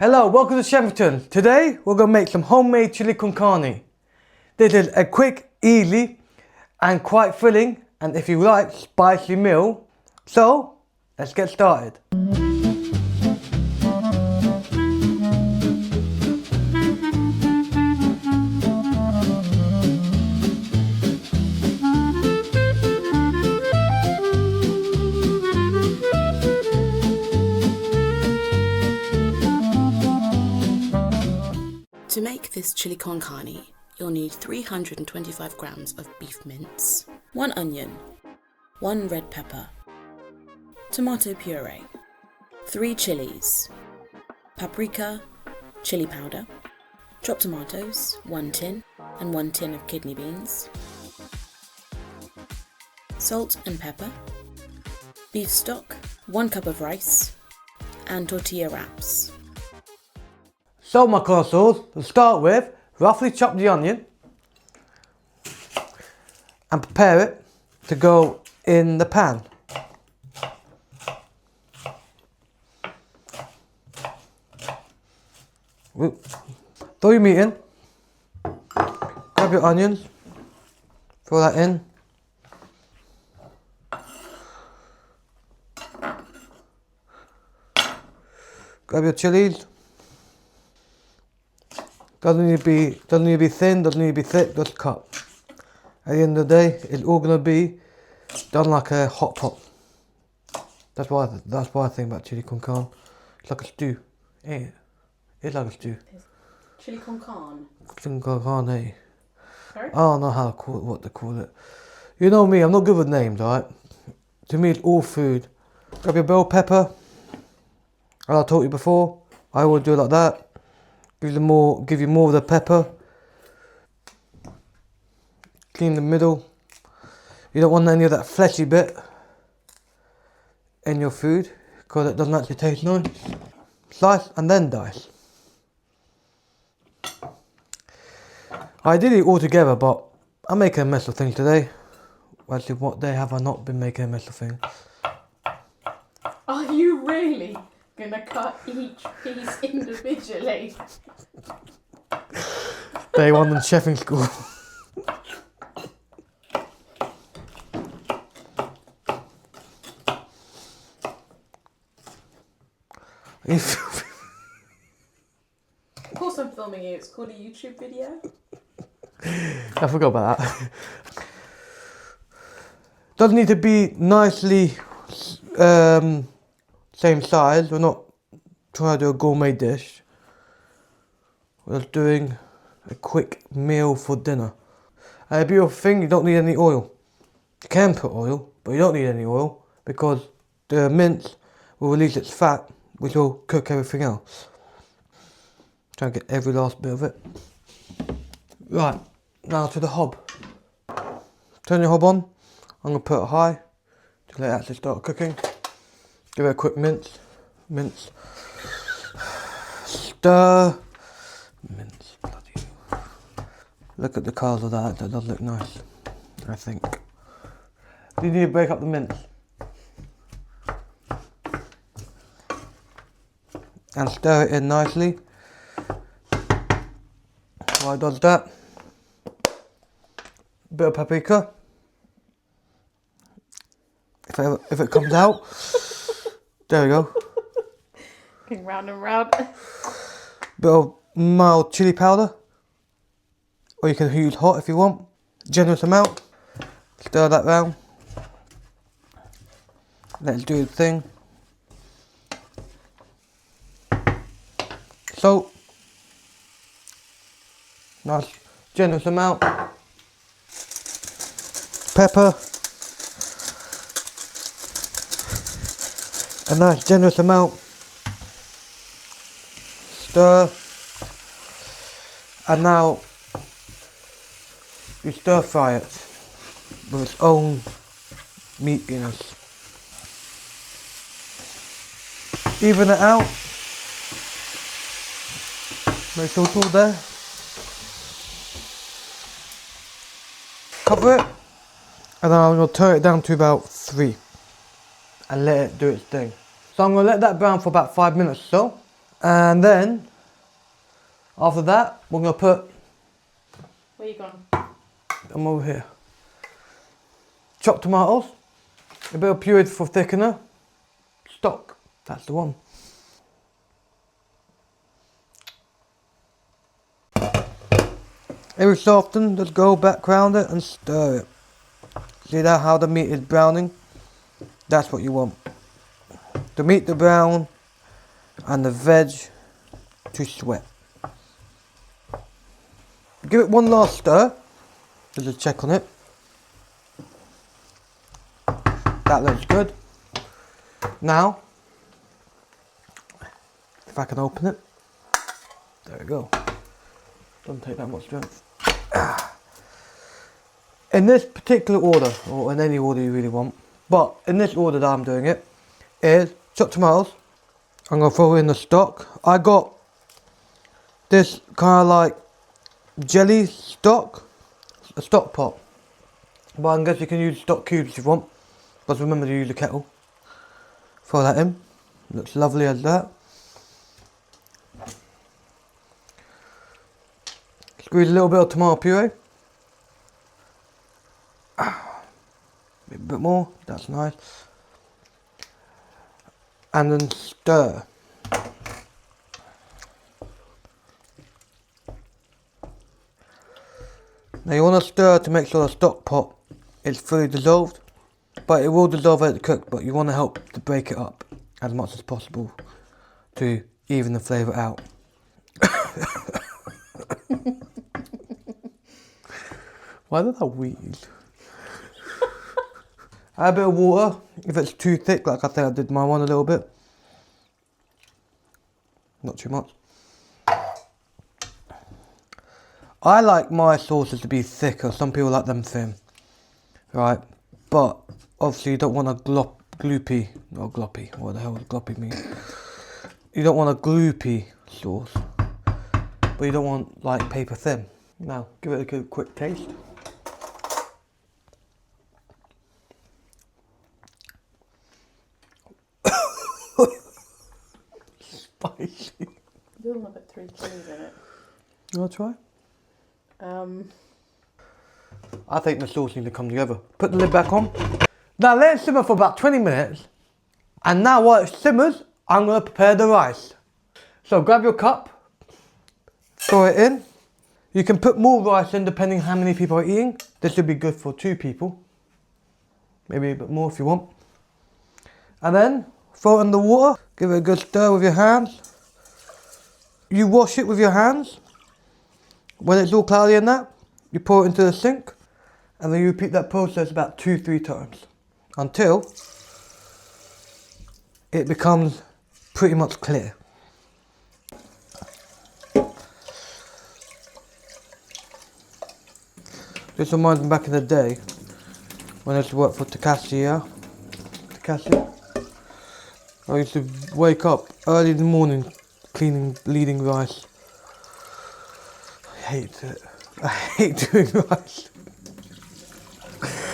Hello, welcome to Cheffington. Today we're going to make some homemade chili con carne. This is a quick, easy and quite filling and if you like, spicy meal. So, let's get started. To make this chili con carne, you'll need 325 grams of beef mince, 1 onion, 1 red pepper, tomato puree, 3 chilies, paprika, chili powder, chopped tomatoes, 1 tin, and 1 tin of kidney beans, salt and pepper, beef stock, 1 cup of rice, and tortilla wraps. So my consoles, to start with, roughly chop the onion and prepare it to go in the pan. Throw your meat in, grab your onions, throw that in. Grab your chilies. Doesn't need to be thin, doesn't need to be thick, just cut. At the end of the day, it's all gonna be done like a hot pot. That's why I think about chili con carne. It's like a stew. Yeah, it's like a stew. Chili con carne? Chili con carne. Sorry? I don't know what to call it. You know me, I'm not good with names, alright? To me, it's all food. Grab your bell pepper. As I told you before, I always do it like that. Give you more of the pepper. Clean the middle. You don't want any of that fleshy bit in your food because it doesn't actually taste nice. Slice and then dice. I did it all together, but I'm making a mess of things today. Actually, what day have I not been making a mess of things? Are you really gonna cut each piece individually? Day one in chefing school. Of course I'm filming you, it's called a YouTube video. I forgot about that. Doesn't need to be nicely same size. We're not trying to do a gourmet dish. We're just doing a quick meal for dinner. And a beautiful thing, you don't need any oil. You can put oil, but you don't need any oil because the mince will release its fat, which will cook everything else. Try to get every last bit of it. Right, now to the hob. Turn your hob on. I'm going to put it high to let it actually start cooking. Give it a quick mince. Stir. Mince, bloody hell. Look at the colours of that, that does look nice, I think. You need to break up the mince. And stir it in nicely. While it does that, bit of paprika. If it comes out, there we go. Going round and round. Bit of mild chili powder, or you can use hot if you want. Generous amount. Stir that round. Let it do its thing. Salt. Nice generous amount. Pepper. A nice generous amount. Stir. And now you stir fry it with its own meatiness. Even it out. Make sure it's all there. Cover it. And then I'm going to turn it down to about 3 and let it do its thing. So I'm going to let that brown for about 5 minutes or so. And then, after that, we're going to put... Where you gone? I'm over here. Chopped tomatoes, a bit of pureed for thickener, stock, that's the one. Every so often, just go back round it and stir it. See that how the meat is browning? That's what you want. The meat to brown and the veg to sweat. Give it one last stir. Just check on it. That looks good. Now, if I can open it. There we go. Doesn't take that much strength. In this particular order, or in any order you really want, but in this order that I'm doing it, is chopped tomatoes. I'm going to throw in the stock. I got this kind of like jelly stock, a stock pot. But I guess you can use stock cubes if you want. But remember to use a kettle. Throw that in. Looks lovely as that. Squeeze a little bit of tomato puree. A bit more, that's nice. And then stir. Now you want to stir to make sure the stock pot is fully dissolved. But it will dissolve as it cooks, but you want to help to break it up as much as possible to even the flavour out. Why did I wheeze? Add a bit of water if it's too thick, like I think I did my one a little bit. Not too much. I like my sauces to be thicker, some people like them thin. Right, but obviously you don't want a gloopy, not gloppy, what the hell does gloppy mean? You don't want a gloopy sauce, but you don't want like paper thin. Now, give it a good quick taste. Spicy. You'll love it 3 chilies in it. You want to try? I think the sauce needs to come together. Put the lid back on. Now let it simmer for about 20 minutes. And now while it simmers, I'm going to prepare the rice. So grab your cup, throw it in. You can put more rice in depending how many people are eating. This would be good for 2 people. Maybe a bit more if you want. And then throw it in the water. Give it a good stir with your hands. You wash it with your hands. When it's all cloudy and that, you pour it into the sink. And then you repeat that process about 2-3 times. Until it becomes pretty much clear. This reminds me back in the day when I used to work for Takashia. I used to wake up early in the morning cleaning bleeding rice. I hate it. I hate doing rice.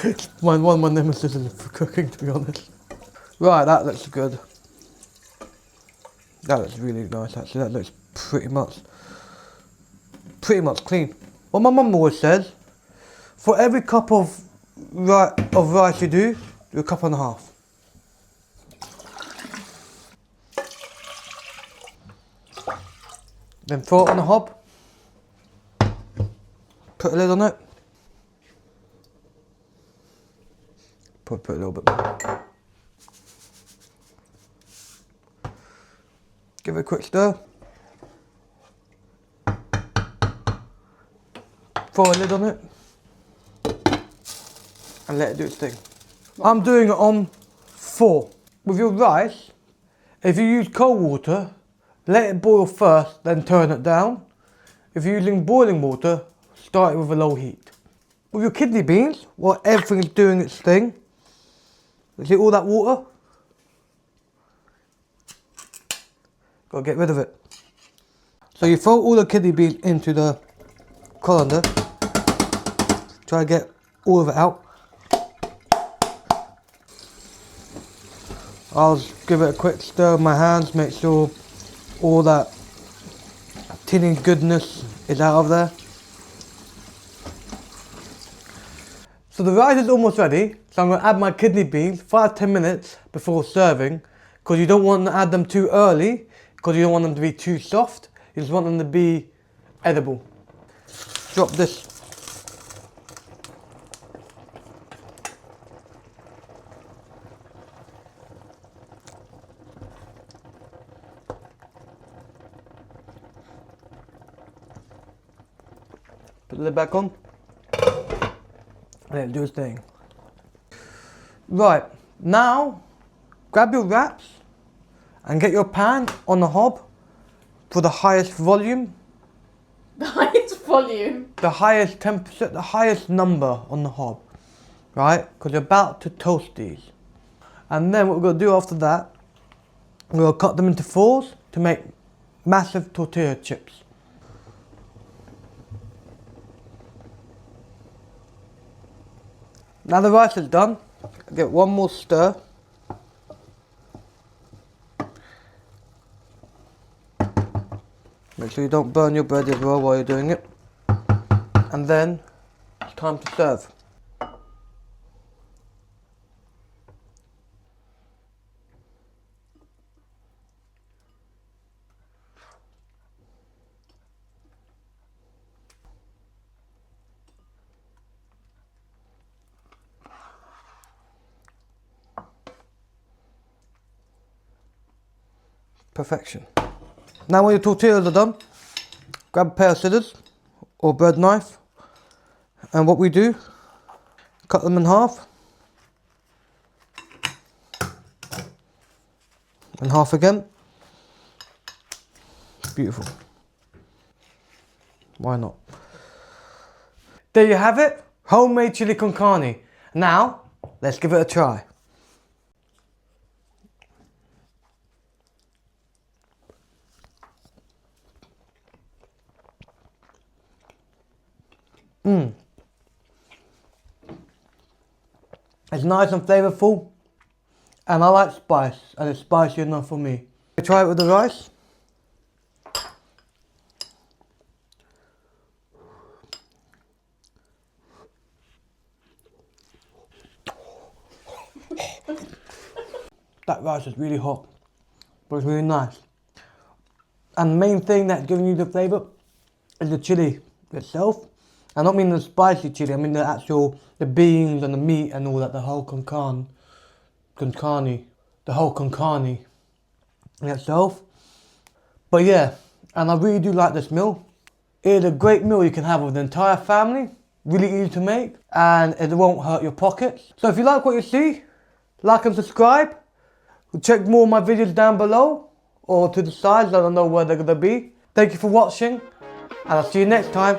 It's one of my nemesis for cooking, to be honest. Right, that looks good. That looks really nice actually. That looks pretty much clean. What my mum always says, for every cup of rice you do a cup and a half. Then throw it on the hob. Put a lid on it. Put a little bit more. Give it a quick stir. Throw a lid on it. And let it do its thing. I'm doing it on 4. With your rice, if you use cold water, let it boil first, then turn it down. If you're using boiling water, start it with a low heat. With your kidney beans, while everything's doing its thing, you see all that water? Gotta get rid of it. So you throw all the kidney beans into the colander. Try to get all of it out. I'll give it a quick stir with my hands, make sure all that tinny goodness is out of there. So the rice is almost ready, so I'm going to add my kidney beans 5-10 minutes before serving, because you don't want to add them too early, because you don't want them to be too soft, you just want them to be edible. Drop this. Put the lid back on. And it'll do its thing. Right, now grab your wraps and get your pan on the hob for the highest volume. The highest volume? The highest temperature, the highest number on the hob. Right, because you're about to toast these. And then what we're going to do after that, we're going to cut them into fours to make massive tortilla chips. Now the rice is done, get one more stir. Make sure you don't burn your bread as well while you're doing it. And then it's time to serve. Perfection. Now when your tortillas are done, grab a pair of scissors or bread knife, and what we do, cut them in half, and half again. Beautiful. Why not? There you have it, homemade chili con carne. Now, let's give it a try. It's nice and flavourful, and I like spice, and it's spicy enough for me. Try it with the rice. That rice is really hot, but it's really nice. And the main thing that's giving you the flavour is the chili itself. I don't mean the spicy chili, I mean the beans and the meat and all that, the whole con carne in itself. But yeah, and I really do like this meal. It is a great meal you can have with the entire family, really easy to make, and it won't hurt your pockets. So if you like what you see, like and subscribe. Check more of my videos down below, or to the sides, I don't know where they're going to be. Thank you for watching, and I'll see you next time.